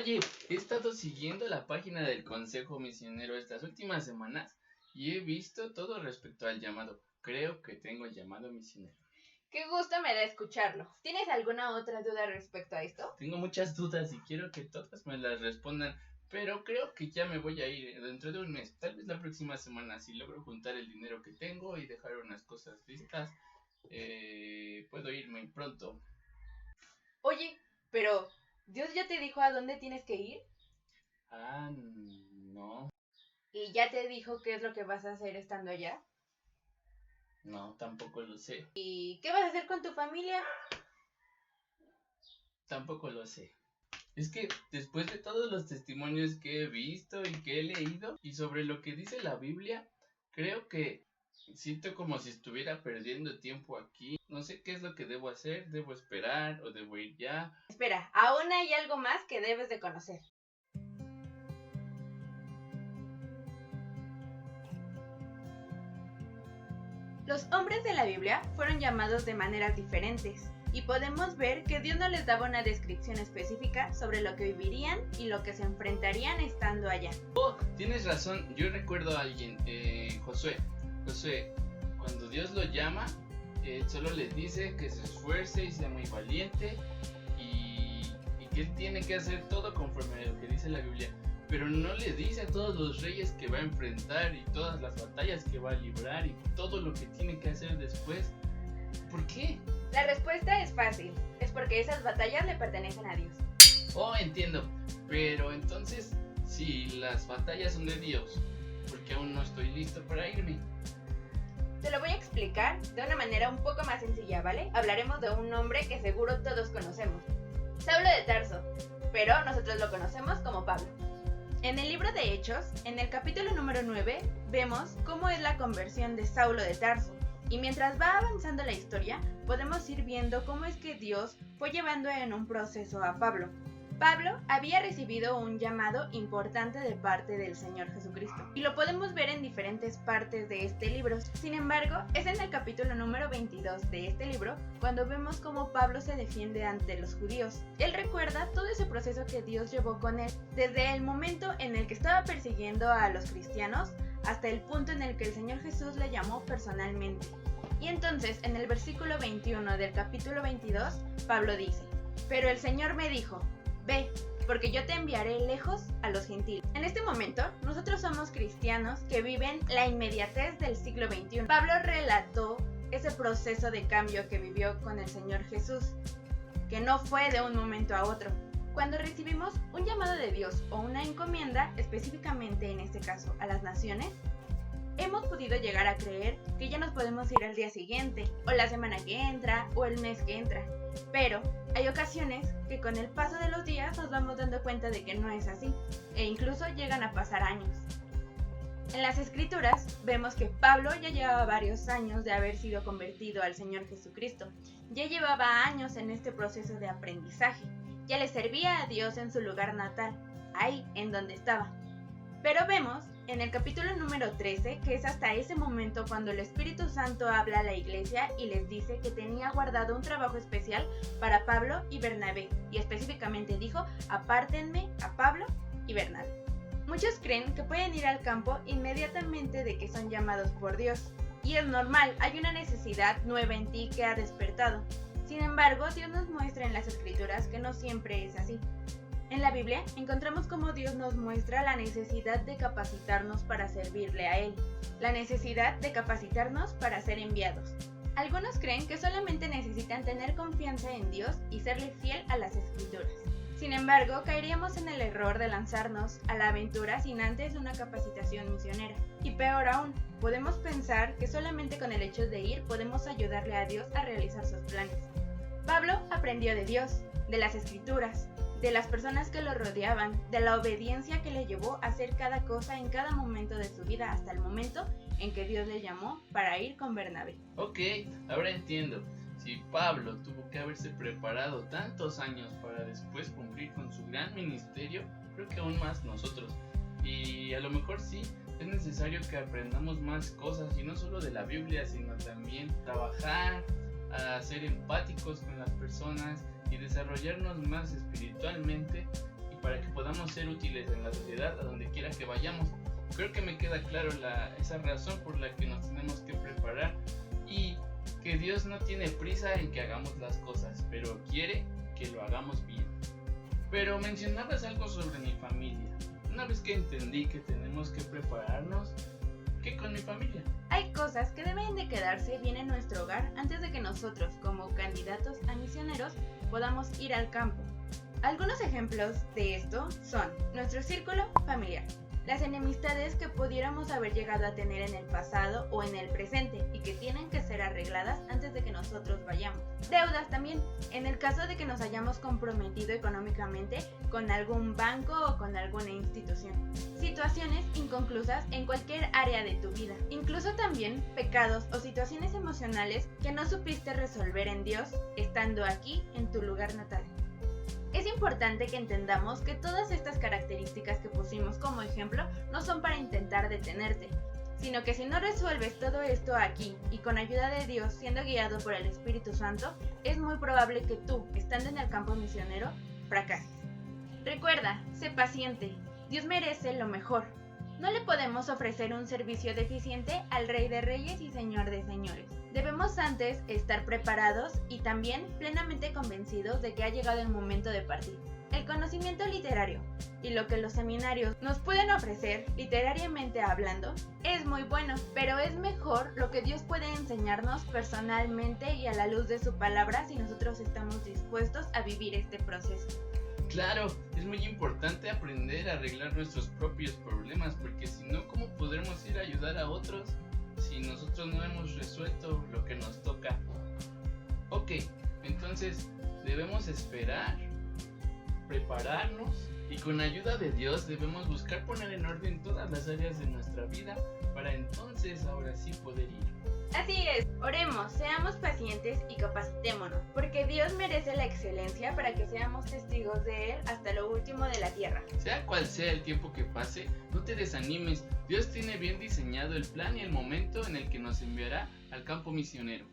Oye, he estado siguiendo la página del Consejo Misionero estas últimas semanas y he visto todo respecto al llamado. Creo que tengo el llamado misionero. Qué gusto me da escucharlo. ¿Tienes alguna otra duda respecto a esto? Tengo muchas dudas y quiero que todas me las respondan, pero creo que ya me voy a ir dentro de un mes, tal vez la próxima semana, si logro juntar el dinero que tengo y dejar unas cosas listas, puedo irme pronto. Oye, pero ¿Dios ya te dijo a dónde tienes que ir? No. ¿Y ya te dijo qué es lo que vas a hacer estando allá? No, tampoco lo sé. ¿Y qué vas a hacer con tu familia? Tampoco lo sé. Es que después de todos los testimonios que he visto y que he leído y sobre lo que dice la Biblia, creo que siento como si estuviera perdiendo tiempo aquí. No sé qué es lo que debo hacer, debo esperar o debo ir ya. Espera, aún hay algo más que debes de conocer. Los hombres de la Biblia fueron llamados de maneras diferentes y podemos ver que Dios no les daba una descripción específica sobre lo que vivirían y lo que se enfrentarían estando allá. Oh, tienes razón, yo recuerdo a alguien, Josué, cuando Dios lo llama, solo le dice que se esfuerce y sea muy valiente y que él tiene que hacer todo conforme a lo que dice la Biblia. Pero no le dice a todos los reyes que va a enfrentar y todas las batallas que va a librar y todo lo que tiene que hacer después. ¿Por qué? La respuesta es fácil, es porque esas batallas le pertenecen a Dios. Oh, entiendo, pero entonces, si las batallas son de Dios, ¿por qué aún no estoy listo para irme? Te lo voy a explicar de una manera un poco más sencilla, ¿vale? Hablaremos de un nombre que seguro todos conocemos, Saulo de Tarso, pero nosotros lo conocemos como Pablo. En el libro de Hechos, en el capítulo número 9, vemos cómo es la conversión de Saulo de Tarso. Y mientras va avanzando la historia, podemos ir viendo cómo es que Dios fue llevando en un proceso a Pablo. Pablo había recibido un llamado importante de parte del Señor Jesucristo, y lo podemos ver en diferentes partes de este libro. Sin embargo, es en el capítulo número 22 de este libro cuando vemos cómo Pablo se defiende ante los judíos. Él recuerda todo ese proceso que Dios llevó con él, desde el momento en el que estaba persiguiendo a los cristianos hasta el punto en el que el Señor Jesús le llamó personalmente. Y entonces, en el versículo 21 del capítulo 22, Pablo dice: "Pero el Señor me dijo: ve, porque yo te enviaré lejos a los gentiles". En este momento, nosotros somos cristianos que viven la inmediatez del siglo XXI. Pablo relató ese proceso de cambio que vivió con el Señor Jesús, que no fue de un momento a otro. Cuando recibimos un llamado de Dios o una encomienda, específicamente en este caso a las naciones, hemos podido llegar a creer que ya nos podemos ir al día siguiente, o la semana que entra, o el mes que entra. Pero hay ocasiones que con el paso de los días nos vamos dando cuenta de que no es así, e incluso llegan a pasar años. En las Escrituras vemos que Pablo ya llevaba varios años de haber sido convertido al Señor Jesucristo. Ya llevaba años en este proceso de aprendizaje. Ya le servía a Dios en su lugar natal, ahí en donde estaba. Pero vemos en el capítulo número 13 que es hasta ese momento cuando el Espíritu Santo habla a la iglesia y les dice que tenía guardado un trabajo especial para Pablo y Bernabé, y específicamente dijo: apártenme a Pablo y Bernabé. Muchos creen que pueden ir al campo inmediatamente de que son llamados por Dios, y es normal, hay una necesidad nueva en ti que ha despertado. Sin embargo, Dios nos muestra en las Escrituras que no siempre es así. En la Biblia encontramos cómo Dios nos muestra la necesidad de capacitarnos para servirle a Él, la necesidad de capacitarnos para ser enviados. Algunos creen que solamente necesitan tener confianza en Dios y serle fiel a las Escrituras. Sin embargo, caeríamos en el error de lanzarnos a la aventura sin antes una capacitación misionera. Y peor aún, podemos pensar que solamente con el hecho de ir podemos ayudarle a Dios a realizar sus planes. Pablo aprendió de Dios, de las Escrituras, de las personas que lo rodeaban, de la obediencia que le llevó a hacer cada cosa en cada momento de su vida hasta el momento en que Dios le llamó para ir con Bernabé. Ok, ahora entiendo. Si Pablo tuvo que haberse preparado tantos años para después cumplir con su gran ministerio, creo que aún más nosotros. Y a lo mejor sí, es necesario que aprendamos más cosas, y no solo de la Biblia, sino también trabajar, a ser empáticos con las personas y desarrollarnos más espiritualmente, y para que podamos ser útiles en la sociedad a donde quiera que vayamos. Creo que me queda claro esa razón por la que nos tenemos que preparar y que Dios no tiene prisa en que hagamos las cosas, pero quiere que lo hagamos bien. Pero mencionabas algo sobre mi familia. Una vez que entendí que tenemos que prepararnos, ¿qué con mi familia? Hay cosas que deben de quedarse bien en nuestro hogar antes de que nosotros, como candidatos a misioneros, podamos ir al campo. Algunos ejemplos de esto son nuestro círculo familiar, las enemistades que pudiéramos haber llegado a tener en el pasado o en el presente y que tienen que ser arregladas antes de que nosotros vayamos. Deudas también, en el caso de que nos hayamos comprometido económicamente con algún banco o con alguna institución. Situaciones inconclusas en cualquier área de tu vida. Incluso también pecados o situaciones emocionales que no supiste resolver en Dios estando aquí en tu lugar natal. Es importante que entendamos que todas estas características que pusimos como ejemplo no son para intentar detenerte, sino que si no resuelves todo esto aquí y con ayuda de Dios siendo guiado por el Espíritu Santo, es muy probable que tú, estando en el campo misionero, fracases. Recuerda, sé paciente, Dios merece lo mejor. No le podemos ofrecer un servicio deficiente al Rey de Reyes y Señor de Señores. Debemos antes estar preparados y también plenamente convencidos de que ha llegado el momento de partir. El conocimiento literario y lo que los seminarios nos pueden ofrecer, literariamente hablando, es muy bueno, pero es mejor lo que Dios puede enseñarnos personalmente y a la luz de su palabra si nosotros estamos dispuestos a vivir este proceso. Claro, es muy importante aprender a arreglar nuestros propios problemas, porque si no, ¿cómo podremos ir a ayudar a otros si nosotros no hemos resuelto lo que nos toca? Ok, entonces debemos esperar, prepararnos y con ayuda de Dios debemos buscar poner en orden todas las áreas de nuestra vida para entonces ahora sí poder ir. Así es, oremos, seamos pacientes y capacitémonos, porque Dios merece la excelencia para que seamos testigos de Él hasta lo último de la tierra. Sea cual sea el tiempo que pase, no te desanimes, Dios tiene bien diseñado el plan y el momento en el que nos enviará al campo misionero.